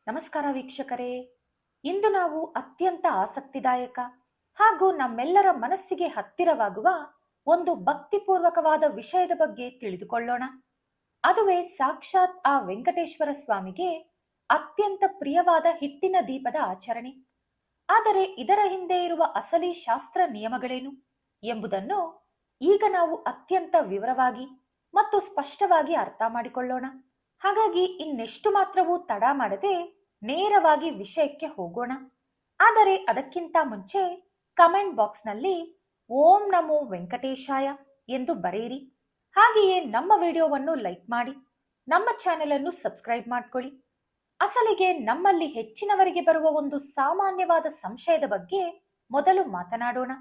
ನಮಸ್ಕಾರ ವೀಕ್ಷಕರೇ. ಇಂದು ನಾವು ಅತ್ಯಂತ ಆಸಕ್ತಿದಾಯಕ ಹಾಗೂ ನಮ್ಮೆಲ್ಲರ ಮನಸ್ಸಿಗೆ ಹತ್ತಿರವಾಗುವ ಒಂದು ಭಕ್ತಿಪೂರ್ವಕವಾದ ವಿಷಯದ ಬಗ್ಗೆ ತಿಳಿದುಕೊಳ್ಳೋಣ. ಅದುವೇ ಸಾಕ್ಷಾತ್ ಆ ವೆಂಕಟೇಶ್ವರ ಸ್ವಾಮಿಗೆ ಅತ್ಯಂತ ಪ್ರಿಯವಾದ ಹಿಟ್ಟಿನ ದೀಪದ ಆಚರಣೆ. ಆದರೆ ಇದರ ಹಿಂದೆ ಇರುವ ಅಸಲಿ ಶಾಸ್ತ್ರ ನಿಯಮಗಳೇನು ಎಂಬುದನ್ನು ಈಗ ನಾವು ಅತ್ಯಂತ ವಿವರವಾಗಿ ಮತ್ತು ಸ್ಪಷ್ಟವಾಗಿ ಅರ್ಥ ಮಾಡಿಕೊಳ್ಳೋಣ. ಹಾಗಾಗಿ ಇನ್ನೆಷ್ಟು ಮಾತ್ರವೂ ತಡ ಮಾಡದೆ ನೇರವಾಗಿ ವಿಷಯಕ್ಕೆ ಹೋಗೋಣ. ಆದರೆ ಅದಕ್ಕಿಂತ ಮುಂಚೆ ಕಮೆಂಟ್ ಬಾಕ್ಸ್ನಲ್ಲಿ ಓಂ ನಮೋ ವೆಂಕಟೇಶಾಯ ಎಂದು ಬರೆಯಿರಿ. ಹಾಗೆಯೇ ನಮ್ಮ ವಿಡಿಯೋವನ್ನು ಲೈಕ್ ಮಾಡಿ, ನಮ್ಮ ಚಾನೆಲ್ ಅನ್ನು ಸಬ್ಸ್ಕ್ರೈಬ್ ಮಾಡ್ಕೊಳ್ಳಿ. ಅಸಲಿಗೆ ನಮ್ಮಲ್ಲಿ ಹೆಚ್ಚಿನವರಿಗೆ ಬರುವ ಒಂದು ಸಾಮಾನ್ಯವಾದ ಸಂಶಯದ ಬಗ್ಗೆ ಮೊದಲು ಮಾತನಾಡೋಣ.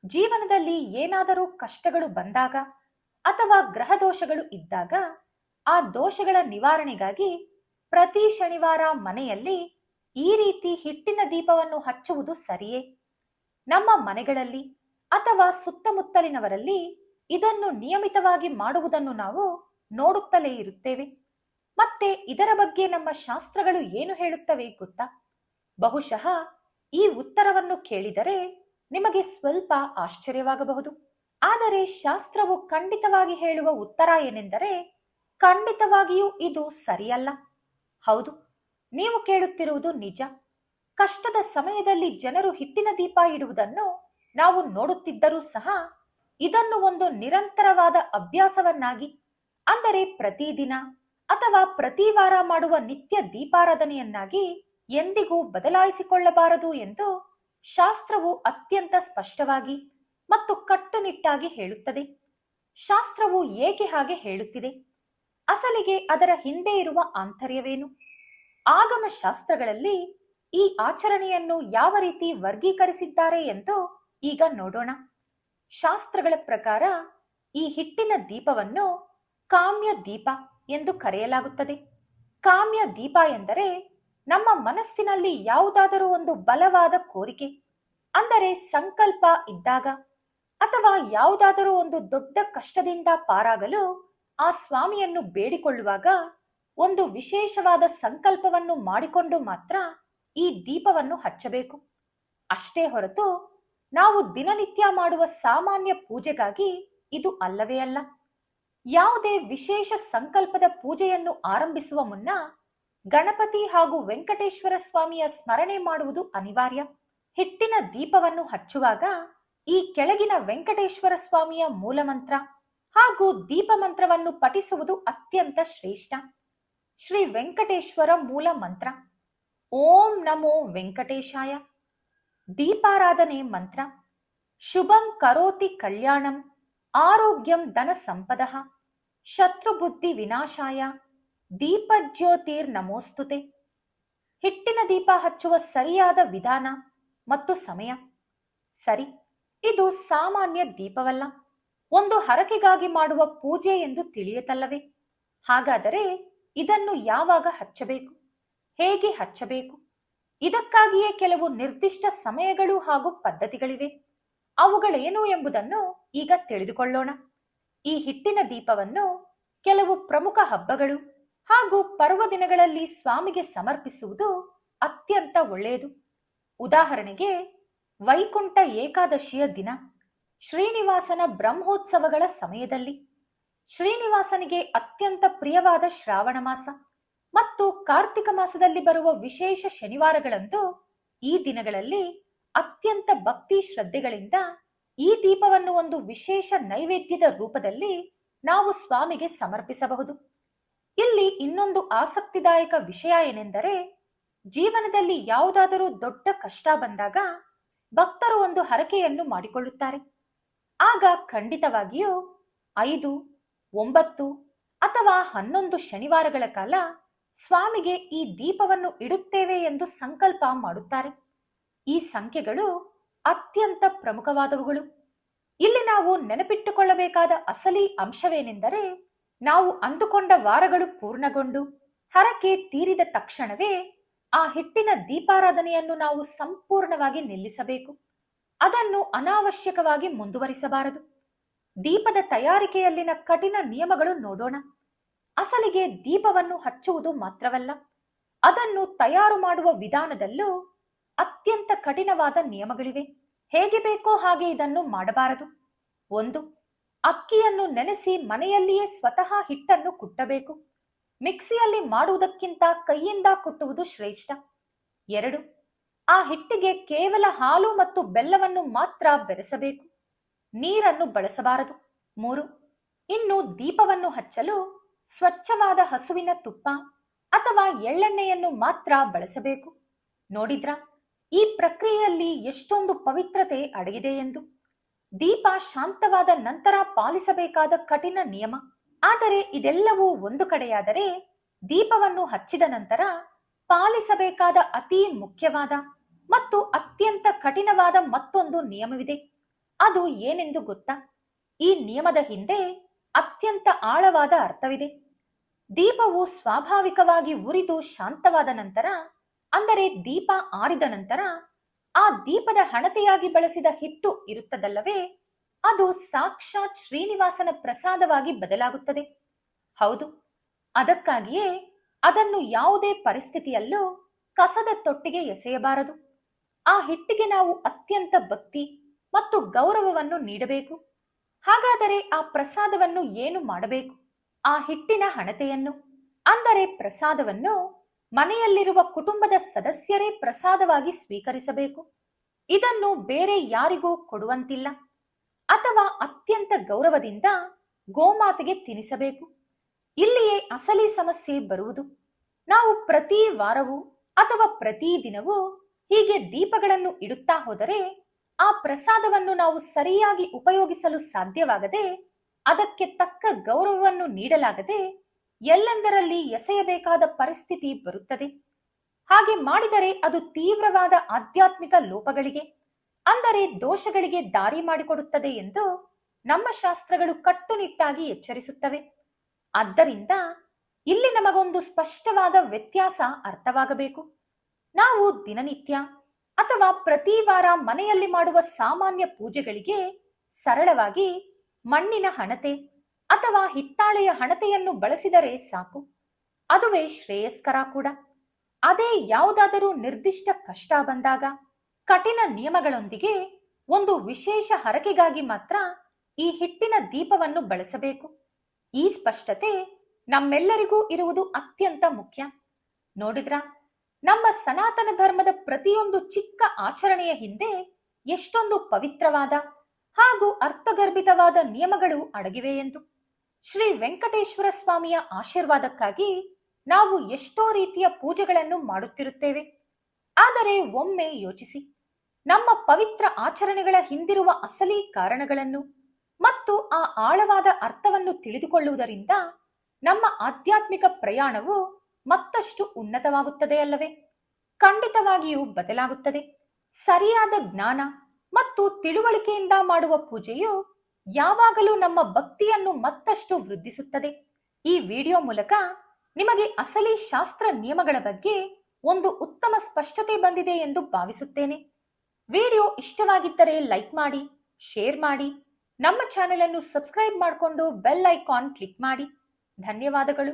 ಜೀವನದಲ್ಲಿ ಏನಾದರೂ ಕಷ್ಟಗಳು ಬಂದಾಗ ಅಥವಾ ಗ್ರಹ ದೋಷಗಳು ಇದ್ದಾಗ ಆ ದೋಷಗಳ ನಿವಾರಣೆಗಾಗಿ ಪ್ರತಿ ಶನಿವಾರ ಮನೆಯಲ್ಲಿ ಈ ರೀತಿ ಹಿಟ್ಟಿನ ದೀಪವನ್ನು ಹಚ್ಚುವುದು ಸರಿಯೇ? ನಮ್ಮ ಮನೆಗಳಲ್ಲಿ ಅಥವಾ ಸುತ್ತಮುತ್ತಲಿನವರಲ್ಲಿ ಇದನ್ನು ನಿಯಮಿತವಾಗಿ ಮಾಡುವುದನ್ನು ನಾವು ನೋಡುತ್ತಲೇ ಇರುತ್ತೇವೆ. ಮತ್ತೆ ಇದರ ಬಗ್ಗೆ ನಮ್ಮ ಶಾಸ್ತ್ರಗಳು ಏನು ಹೇಳುತ್ತವೆ ಗೊತ್ತಾ? ಬಹುಶಃ ಈ ಉತ್ತರವನ್ನು ಕೇಳಿದರೆ ನಿಮಗೆ ಸ್ವಲ್ಪ ಆಶ್ಚರ್ಯವಾಗಬಹುದು. ಆದರೆ ಶಾಸ್ತ್ರವು ಖಂಡಿತವಾಗಿ ಹೇಳುವ ಉತ್ತರ ಏನೆಂದರೆ, ಖಂಡಿತವಾಗಿಯೂ ಇದು ಸರಿಯಲ್ಲ. ಹೌದು, ನೀವು ಕೇಳುತ್ತಿರುವುದು ನಿಜ. ಕಷ್ಟದ ಸಮಯದಲ್ಲಿ ಜನರು ಹಿಟ್ಟಿನ ದೀಪ ಇಡುವುದನ್ನು ನಾವು ನೋಡುತ್ತಿದ್ದರೂ ಸಹ ಇದನ್ನು ಒಂದು ನಿರಂತರವಾದ ಅಭ್ಯಾಸವನ್ನಾಗಿ, ಅಂದರೆ ಪ್ರತಿದಿನ ಅಥವಾ ಪ್ರತಿ ವಾರ ಮಾಡುವ ನಿತ್ಯ ದೀಪಾರಾಧನೆಯನ್ನಾಗಿ ಎಂದಿಗೂ ಬದಲಾಯಿಸಿಕೊಳ್ಳಬಾರದು ಎಂದು ಶಾಸ್ತ್ರವು ಅತ್ಯಂತ ಸ್ಪಷ್ಟವಾಗಿ ಮತ್ತು ಕಟ್ಟುನಿಟ್ಟಾಗಿ ಹೇಳುತ್ತದೆ. ಶಾಸ್ತ್ರವು ಏಕೆ ಹಾಗೆ ಹೇಳುತ್ತಿದೆ? ಅಸಲಿಗೆ ಅದರ ಹಿಂದೆ ಇರುವ ಆಂತರ್ಯವೇನು? ಆಗಮ ಶಾಸ್ತ್ರಗಳಲ್ಲಿ ಈ ಆಚರಣೆಯನ್ನು ಯಾವ ರೀತಿ ವರ್ಗೀಕರಿಸಿದ್ದಾರೆ ಎಂದು ಈಗ ನೋಡೋಣ. ಶಾಸ್ತ್ರಗಳ ಪ್ರಕಾರ ಈ ಹಿಟ್ಟಿನ ದೀಪವನ್ನು ಕಾಮ್ಯ ದೀಪ ಎಂದು ಕರೆಯಲಾಗುತ್ತದೆ. ಕಾಮ್ಯ ದೀಪ ಎಂದರೆ ನಮ್ಮ ಮನಸ್ಸಿನಲ್ಲಿ ಯಾವುದಾದರೂ ಒಂದು ಬಲವಾದ ಕೋರಿಕೆ, ಅಂದರೆ ಸಂಕಲ್ಪ ಇದ್ದಾಗ ಅಥವಾ ಯಾವುದಾದರೂ ಒಂದು ದೊಡ್ಡ ಕಷ್ಟದಿಂದ ಪಾರಾಗಲು ಆ ಸ್ವಾಮಿಯನ್ನು ಬೇಡಿಕೊಳ್ಳುವಾಗ ಒಂದು ವಿಶೇಷವಾದ ಸಂಕಲ್ಪವನ್ನು ಮಾಡಿಕೊಂಡು ಮಾತ್ರ ಈ ದೀಪವನ್ನು ಹಚ್ಚಬೇಕು. ಅಷ್ಟೇ ಹೊರತು ನಾವು ದಿನನಿತ್ಯ ಮಾಡುವ ಸಾಮಾನ್ಯ ಪೂಜೆಗಾಗಿ ಇದು ಅಲ್ಲವೇ ಅಲ್ಲ. ಯಾವುದೇ ವಿಶೇಷ ಸಂಕಲ್ಪದ ಪೂಜೆಯನ್ನು ಆರಂಭಿಸುವ ಮುನ್ನ ಗಣಪತಿ ಹಾಗೂ ವೆಂಕಟೇಶ್ವರ ಸ್ವಾಮಿಯ ಸ್ಮರಣೆ ಮಾಡುವುದು ಅನಿವಾರ್ಯ. ಹಿಟ್ಟಿನ ದೀಪವನ್ನು ಹಚ್ಚುವಾಗ ಈ ಕೆಳಗಿನ ವೆಂಕಟೇಶ್ವರ ಸ್ವಾಮಿಯ ಮೂಲಮಂತ್ರ ಹಾಗೂ ದೀಪ ಮಂತ್ರವನ್ನು ಪಠಿಸುವುದು ಅತ್ಯಂತ ಶ್ರೇಷ್ಠ. ಶ್ರೀ ವೆಂಕಟೇಶ್ವರ ಮೂಲ ಮಂತ್ರ ಓಂ ನಮೋ ವೆಂಕಟೇಶಾಯ. ದೀಪಾರಾಧನೆ ಮಂತ್ರ ಶುಭಂ ಕರೋತಿ ಕಲ್ಯಾಣಂ ಆರೋಗ್ಯಂ ಧನ ಸಂಪದಃ ಶತ್ರುಬುದ್ಧಿ ವಿನಾಶಾಯ ದೀಪಜ್ಯೋತಿರ್ ನಮೋಸ್ತುತೆ. ಹಿಟ್ಟಿನ ದೀಪ ಹಚ್ಚುವ ಸರಿಯಾದ ವಿಧಾನ ಮತ್ತು ಸಮಯ. ಸರಿ, ಇದು ಸಾಮಾನ್ಯ ದೀಪವಲ್ಲ, ಒಂದು ಹರಕೆಗಾಗಿ ಮಾಡುವ ಪೂಜೆ ಎಂದು ತಿಳಿಯುತ್ತಲ್ಲವೇ? ಹಾಗಾದರೆ ಇದನ್ನು ಯಾವಾಗ ಹಚ್ಚಬೇಕು, ಹೇಗೆ ಹಚ್ಚಬೇಕು? ಇದಕ್ಕಾಗಿಯೇ ಕೆಲವು ನಿರ್ದಿಷ್ಟ ಸಮಯಗಳು ಹಾಗೂ ಪದ್ಧತಿಗಳಿವೆ. ಅವುಗಳೇನು ಎಂಬುದನ್ನು ಈಗ ತಿಳಿದುಕೊಳ್ಳೋಣ. ಈ ಹಿಟ್ಟಿನ ದೀಪವನ್ನು ಕೆಲವು ಪ್ರಮುಖ ಹಬ್ಬಗಳು ಹಾಗೂ ಪರ್ವದಿನಗಳಲ್ಲಿ ಸ್ವಾಮಿಗೆ ಸಮರ್ಪಿಸುವುದು ಅತ್ಯಂತ ಒಳ್ಳೆಯದು. ಉದಾಹರಣೆಗೆ, ವೈಕುಂಠ ಏಕಾದಶಿಯ ದಿನ, ಶ್ರೀನಿವಾಸನ ಬ್ರಹ್ಮೋತ್ಸವಗಳ ಸಮಯದಲ್ಲಿ, ಶ್ರೀನಿವಾಸನಿಗೆ ಅತ್ಯಂತ ಪ್ರಿಯವಾದ ಶ್ರಾವಣ ಮಾಸ ಮತ್ತು ಕಾರ್ತಿಕ ಮಾಸದಲ್ಲಿ ಬರುವ ವಿಶೇಷ ಶನಿವಾರಗಳಂದು ಈ ದಿನಗಳಲ್ಲಿ ಅತ್ಯಂತ ಭಕ್ತಿ ಶ್ರದ್ಧೆಗಳಿಂದ ಈ ದೀಪವನ್ನು ಒಂದು ವಿಶೇಷ ನೈವೇದ್ಯದ ರೂಪದಲ್ಲಿ ನಾವು ಸ್ವಾಮಿಗೆ ಸಮರ್ಪಿಸಬಹುದು. ಇಲ್ಲಿ ಇನ್ನೊಂದು ಆಸಕ್ತಿದಾಯಕ ವಿಷಯ ಏನೆಂದರೆ, ಜೀವನದಲ್ಲಿ ಯಾವುದಾದರೂ ದೊಡ್ಡ ಕಷ್ಟ ಬಂದಾಗ ಭಕ್ತರು ಒಂದು ಹರಕೆಯನ್ನು ಮಾಡಿಕೊಳ್ಳುತ್ತಾರೆ. ಆಗ ಖಂಡಿತವಾಗಿಯೂ 5, 9 ಅಥವಾ 11 ಶನಿವಾರಗಳ ಕಾಲ ಸ್ವಾಮಿಗೆ ಈ ದೀಪವನ್ನು ಇಡುತ್ತೇವೆ ಎಂದು ಸಂಕಲ್ಪ ಮಾಡುತ್ತಾರೆ. ಈ ಸಂಖ್ಯೆಗಳು ಅತ್ಯಂತ ಪ್ರಮುಖವಾದವುಗಳು. ಇಲ್ಲಿ ನಾವು ನೆನಪಿಟ್ಟುಕೊಳ್ಳಬೇಕಾದ ಅಸಲಿ ಅಂಶವೇನೆಂದರೆ, ನಾವು ಅಂದುಕೊಂಡ ವಾರಗಳು ಪೂರ್ಣಗೊಂಡು ಹರಕೆ ತೀರಿದ ತಕ್ಷಣವೇ ಆ ಹಿಟ್ಟಿನ ದೀಪಾರಾಧನೆಯನ್ನು ನಾವು ಸಂಪೂರ್ಣವಾಗಿ ನಿಲ್ಲಿಸಬೇಕು. ಅದನ್ನು ಅನಾವಶ್ಯಕವಾಗಿ ಮುಂದುವರಿಸಬಾರದು. ದೀಪದ ತಯಾರಿಕೆಯಲ್ಲಿನ ಕಠಿಣ ನಿಯಮಗಳು ನೋಡೋಣ. ಅಸಲಿಗೆ ದೀಪವನ್ನು ಹಚ್ಚುವುದು ಮಾತ್ರವಲ್ಲ, ಅದನ್ನು ತಯಾರು ಮಾಡುವ ವಿಧಾನದಲ್ಲೂ ಅತ್ಯಂತ ಕಠಿಣವಾದ ನಿಯಮಗಳಿವೆ. ಹೇಗೆ ಬೇಕೋ ಹಾಗೆ ಇದನ್ನು ಮಾಡಬಾರದು. 1. ಅಕ್ಕಿಯನ್ನು ನೆನೆಸಿ ಮನೆಯಲ್ಲಿಯೇ ಸ್ವತಃ ಹಿಟ್ಟನ್ನು ಕುಟ್ಟಬೇಕು. ಮಿಕ್ಸಿಯಲ್ಲಿ ಮಾಡುವುದಕ್ಕಿಂತ ಕೈಯಿಂದ ಕುಟ್ಟುವುದು ಶ್ರೇಷ್ಠ. 2. ಆ ಹಿಟ್ಟಿಗೆ ಕೇವಲ ಹಾಲು ಮತ್ತು ಬೆಲ್ಲವನ್ನು ಮಾತ್ರ ಬೆರೆಸಬೇಕು. ನೀರನ್ನು ಬಳಸಬಾರದು. 3. ಇನ್ನು ದೀಪವನ್ನು ಹಚ್ಚಲು ಸ್ವಚ್ಛವಾದ ಹಸುವಿನ ತುಪ್ಪ ಅಥವಾ ಎಳ್ಳೆಣ್ಣೆಯನ್ನು ಮಾತ್ರ ಬಳಸಬೇಕು. ನೋಡಿದ್ರಾ ಈ ಪ್ರಕ್ರಿಯೆಯಲ್ಲಿ ಎಷ್ಟೊಂದು ಪವಿತ್ರತೆ ಅಡಗಿದೆ ಎಂದು. ದೀಪ ಶಾಂತವಾದ ನಂತರ ಪಾಲಿಸಬೇಕಾದ ಕಠಿಣ ನಿಯಮ. ಆದರೆ ಇದೆಲ್ಲವೂ ಒಂದು ಕಡೆಯಾದರೆ, ದೀಪವನ್ನು ಹಚ್ಚಿದ ನಂತರ ಪಾಲಿಸಬೇಕಾದ ಅತಿ ಮುಖ್ಯವಾದ ಮತ್ತು ಅತ್ಯಂತ ಕಠಿಣವಾದ ಮತ್ತೊಂದು ನಿಯಮವಿದೆ. ಅದು ಏನೆಂದು ಗೊತ್ತಾ? ಈ ನಿಯಮದ ಹಿಂದೆ ಅತ್ಯಂತ ಆಳವಾದ ಅರ್ಥವಿದೆ. ದೀಪವು ಸ್ವಾಭಾವಿಕವಾಗಿ ಉರಿದು ಶಾಂತವಾದ ನಂತರ, ಅಂದರೆ ದೀಪ ಆರಿದ ನಂತರ, ಆ ದೀಪದ ಹಣತೆಯಾಗಿ ಬಳಸಿದ ಹಿಟ್ಟು ಇರುತ್ತದಲ್ಲವೇ, ಅದು ಸಾಕ್ಷಾತ್ ಶ್ರೀನಿವಾಸನ ಪ್ರಸಾದವಾಗಿ ಬದಲಾಗುತ್ತದೆ. ಹೌದು, ಅದಕ್ಕಾಗಿಯೇ ಅದನ್ನು ಯಾವುದೇ ಪರಿಸ್ಥಿತಿಯಲ್ಲೂ ಕಸದ ತೊಟ್ಟಿಗೆ ಎಸೆಯಬಾರದು. ಆ ಹಿಟ್ಟಿಗೆ ನಾವು ಅತ್ಯಂತ ಭಕ್ತಿ ಮತ್ತು ಗೌರವವನ್ನು ನೀಡಬೇಕು. ಹಾಗಾದರೆ ಆ ಪ್ರಸಾದವನ್ನು ಏನು ಮಾಡಬೇಕು? ಆ ಹಿಟ್ಟಿನ ಹಣತೆಯನ್ನು, ಅಂದರೆ ಪ್ರಸಾದವನ್ನು, ಮನೆಯಲ್ಲಿರುವ ಕುಟುಂಬದ ಸದಸ್ಯರೇ ಪ್ರಸಾದವಾಗಿ ಸ್ವೀಕರಿಸಬೇಕು. ಇದನ್ನು ಬೇರೆ ಯಾರಿಗೂ ಕೊಡುವಂತಿಲ್ಲ. ಅಥವಾ ಅತ್ಯಂತ ಗೌರವದಿಂದ ಗೋಮಾತೆಗೆ ತಿನ್ನಿಸಬೇಕು. ಇಲ್ಲಿಯೇ ಅಸಲಿ ಸಮಸ್ಯೆ ಬರುವುದು. ನಾವು ಪ್ರತಿ ವಾರವೂ ಅಥವಾ ಪ್ರತಿ ದಿನವೂ ಹೀಗೆ ದೀಪಗಳನ್ನು ಇಡುತ್ತಾ ಹೋದರೆ ಆ ಪ್ರಸಾದವನ್ನು ನಾವು ಸರಿಯಾಗಿ ಉಪಯೋಗಿಸಲು ಸಾಧ್ಯವಾಗದೆ, ಅದಕ್ಕೆ ತಕ್ಕ ಗೌರವವನ್ನು ನೀಡಲಾಗದೆ ಎಲ್ಲೆಂದರಲ್ಲಿ ಎಸೆಯಬೇಕಾದ ಪರಿಸ್ಥಿತಿ ಬರುತ್ತದೆ. ಹಾಗೆ ಮಾಡಿದರೆ ಅದು ತೀವ್ರವಾದ ಆಧ್ಯಾತ್ಮಿಕ ಲೋಪಗಳಿಗೆ, ಅಂದರೆ ದೋಷಗಳಿಗೆ ದಾರಿ ಮಾಡಿಕೊಡುತ್ತದೆ ಎಂದು ನಮ್ಮ ಶಾಸ್ತ್ರಗಳು ಕಟ್ಟುನಿಟ್ಟಾಗಿ ಎಚ್ಚರಿಸುತ್ತವೆ. ಆದ್ದರಿಂದ ಇಲ್ಲಿ ನಮಗೊಂದು ಸ್ಪಷ್ಟವಾದ ವ್ಯತ್ಯಾಸ ಅರ್ಥವಾಗಬೇಕು. ನಾವು ದಿನನಿತ್ಯ ಅಥವಾ ಪ್ರತಿ ವಾರ ಮನೆಯಲ್ಲಿ ಮಾಡುವ ಸಾಮಾನ್ಯ ಪೂಜೆಗಳಿಗೆ ಸರಳವಾಗಿ ಮಣ್ಣಿನ ಹಣತೆ ಅಥವಾ ಹಿತ್ತಾಳೆಯ ಹಣತೆಯನ್ನು ಬಳಸಿದರೆ ಸಾಕು. ಅದುವೇ ಶ್ರೇಯಸ್ಕರ ಕೂಡ. ಅದೇ ಯಾವುದಾದರೂ ನಿರ್ದಿಷ್ಟ ಕಷ್ಟ ಬಂದಾಗ ಕಠಿಣ ನಿಯಮಗಳೊಂದಿಗೆ ಒಂದು ವಿಶೇಷ ಹರಕೆಗಾಗಿ ಮಾತ್ರ ಈ ಹಿಟ್ಟಿನ ದೀಪವನ್ನು ಬಳಸಬೇಕು. ಈ ಸ್ಪಷ್ಟತೆ ನಮ್ಮೆಲ್ಲರಿಗೂ ಇರುವುದು ಅತ್ಯಂತ ಮುಖ್ಯ. ನೋಡಿದ್ರಾ, ನಮ್ಮ ಸನಾತನ ಧರ್ಮದ ಪ್ರತಿಯೊಂದು ಚಿಕ್ಕ ಆಚರಣೆಯ ಹಿಂದೆ ಎಷ್ಟೊಂದು ಪವಿತ್ರವಾದ ಹಾಗೂ ಅರ್ಥಗರ್ಭಿತವಾದ ನಿಯಮಗಳು ಅಡಗಿವೆ ಎಂದು. ಶ್ರೀ ವೆಂಕಟೇಶ್ವರ ಸ್ವಾಮಿಯ ಆಶೀರ್ವಾದಕ್ಕಾಗಿ ನಾವು ಎಷ್ಟೋ ರೀತಿಯ ಪೂಜೆಗಳನ್ನು ಮಾಡುತ್ತಿರುತ್ತೇವೆ. ಆದರೆ ಒಮ್ಮೆ ಯೋಚಿಸಿ, ನಮ್ಮ ಪವಿತ್ರ ಆಚರಣೆಗಳ ಹಿಂದಿರುವ ಅಸಲಿ ಕಾರಣಗಳನ್ನು ಮತ್ತು ಆ ಆಳವಾದ ಅರ್ಥವನ್ನು ತಿಳಿದುಕೊಳ್ಳುವುದರಿಂದ ನಮ್ಮ ಆಧ್ಯಾತ್ಮಿಕ ಪ್ರಯಾಣವು ಮತ್ತಷ್ಟು ಉನ್ನತವಾಗುತ್ತದೆ ಅಲ್ಲವೇ? ಖಂಡಿತವಾಗಿಯೂ ಬದಲಾಗುತ್ತದೆ. ಸರಿಯಾದ ಜ್ಞಾನ ಮತ್ತು ತಿಳುವಳಿಕೆಯಿಂದ ಮಾಡುವ ಪೂಜೆಯು ಯಾವಾಗಲೂ ನಮ್ಮ ಭಕ್ತಿಯನ್ನು ಮತ್ತಷ್ಟು ವೃದ್ಧಿಸುತ್ತದೆ. ಈ ವಿಡಿಯೋ ಮೂಲಕ ನಿಮಗೆ ಅಸಲಿ ಶಾಸ್ತ್ರ ನಿಯಮಗಳ ಬಗ್ಗೆ ಒಂದು ಉತ್ತಮ ಸ್ಪಷ್ಟತೆ ಬಂದಿದೆ ಎಂದು ಭಾವಿಸುತ್ತೇನೆ. ವಿಡಿಯೋ ಇಷ್ಟವಾಗಿದ್ದರೆ ಲೈಕ್ ಮಾಡಿ, ಶೇರ್ ಮಾಡಿ, ನಮ್ಮ ಚಾನೆಲ್ ಅನ್ನು ಸಬ್ಸ್ಕ್ರೈಬ್ ಮಾಡಿಕೊಂಡು ಬೆಲ್ ಐಕಾನ್ ಕ್ಲಿಕ್ ಮಾಡಿ. ಧನ್ಯವಾದಗಳು.